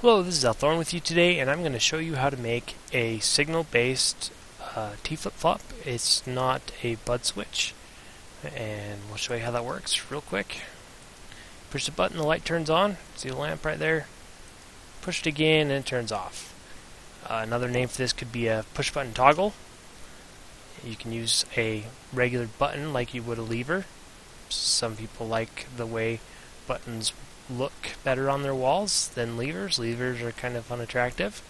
Hello, this is Althorn with you today, and I'm going to show you how to make a signal-based T-flip-flop. It's not a bud switch, and we'll show you how that works real quick. Push the button, the light turns on. See the lamp right there? Push it again, and it turns off. Another name for this could be a push-button toggle. You can use a regular button like you would a lever. Some people like the way buttons look better on their walls than levers. Levers are kind of unattractive,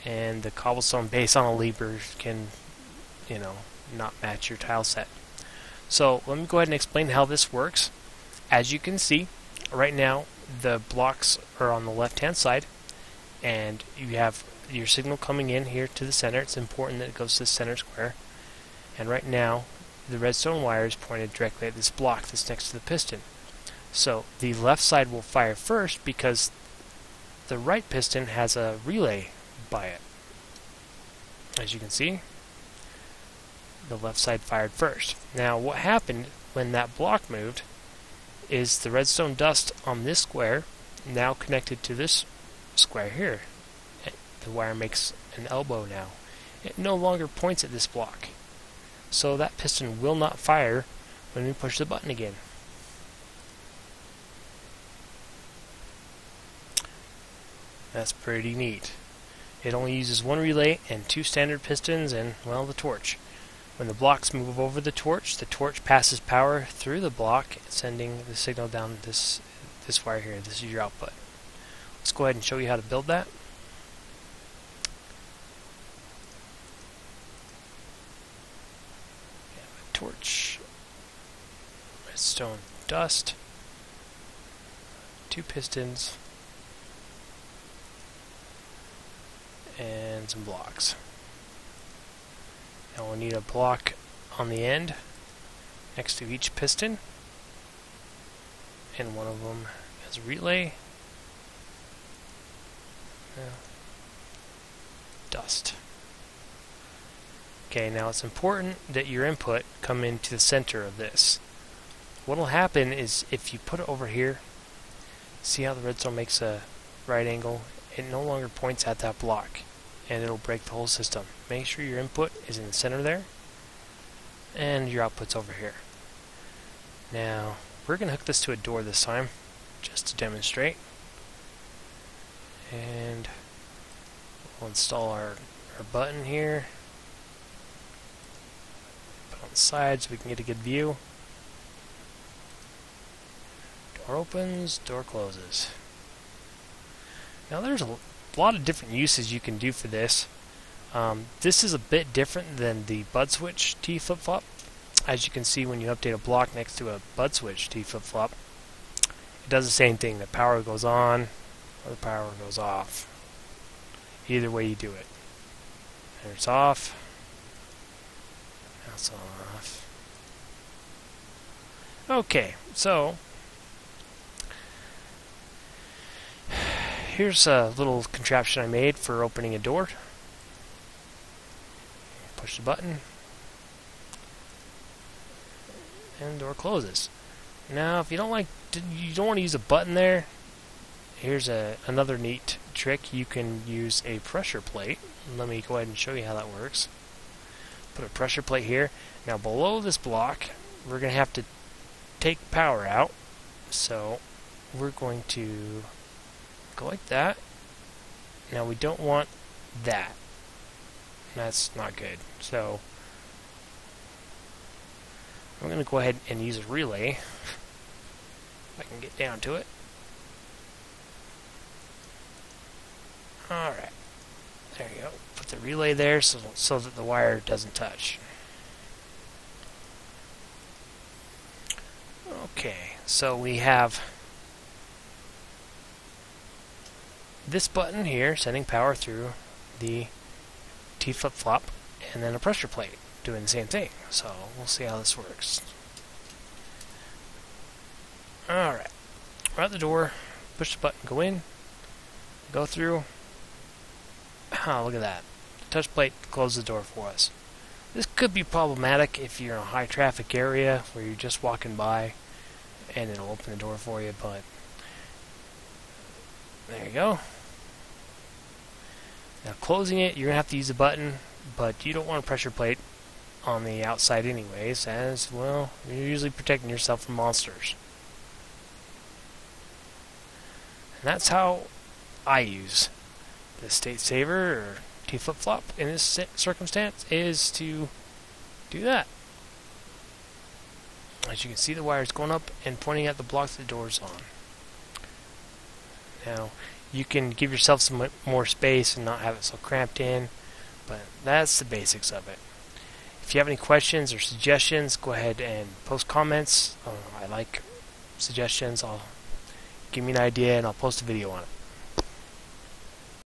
and the cobblestone base on a lever can, not match your tile set. So let me go ahead and explain how this works. As you can see, right now the blocks are on the left hand side, and you have your signal coming in here to the center. It's important that it goes to the center square, and right now the redstone wire is pointed directly at this block that's next to the piston. So the left side will fire first because the right piston has a relay by it. As you can see, the left side fired first. Now what happened when that block moved is the redstone dust on this square now connected to this square here. The wire makes an elbow now. It no longer points at this block. So that piston will not fire when we push the button again. That's pretty neat. It only uses one relay and two standard pistons and, well, the torch. When the blocks move over the torch passes power through the block, sending the signal down this wire here. This is your output. Let's go ahead and show you how to build that. We have a torch, redstone dust, two pistons, and some blocks. Now we'll need a block on the end next to each piston, and one of them has a relay. Dust. Okay, now it's important that your input come into the center of this. What will happen is if you put it over here, see how the redstone makes a right angle? It no longer points at that block, and it'll break the whole system. Make sure your input is in the center there, and your output's over here. Now, we're going to hook this to a door this time, just to demonstrate. And we'll install our button here. Put it on the side so we can get a good view. Door opens, door closes. Now there's a lot of different uses you can do for this. This is a bit different than the bud switch T-flip-flop. As you can see, when you update a block next to a bud switch T-flip-flop, it does the same thing. The power goes on or the power goes off. Either way you do it. There it's off. Now it's off. Okay, so here's a little contraption I made for opening a door. Push the button, and the door closes. Now, if you don't want to use a button there, here's another neat trick. You can use a pressure plate. Let me go ahead and show you how that works. Put a pressure plate here. Now, below this block, we're going to have to take power out. So, we're going to go like that. Now we don't want that. That's not good. So I'm going to go ahead and use a relay. If I can get down to it. Alright. There you go. Put the relay there so that the wire doesn't touch. Okay, so we have this button here sending power through the T-flip-flop, and then a pressure plate doing the same thing. So we'll see how this works. Alright, we're at the door, push the button, go in, go through. Oh, look at that. The touch plate closes the door for us. This could be problematic if you're in a high traffic area where you're just walking by and it'll open the door for you, but there you go. Now closing it, you're going to have to use a button, but you don't want a pressure plate on the outside anyways, as, well, you're usually protecting yourself from monsters. And that's how I use the state saver, or T-FlipFlop, in this circumstance, is to do that. As you can see, the wires going up and pointing at the block the door's on. Now, you can give yourself some more space and not have it so cramped in, but that's the basics of it. If you have any questions or suggestions, go ahead and post comments. I like suggestions. Give me an idea and I'll post a video on it.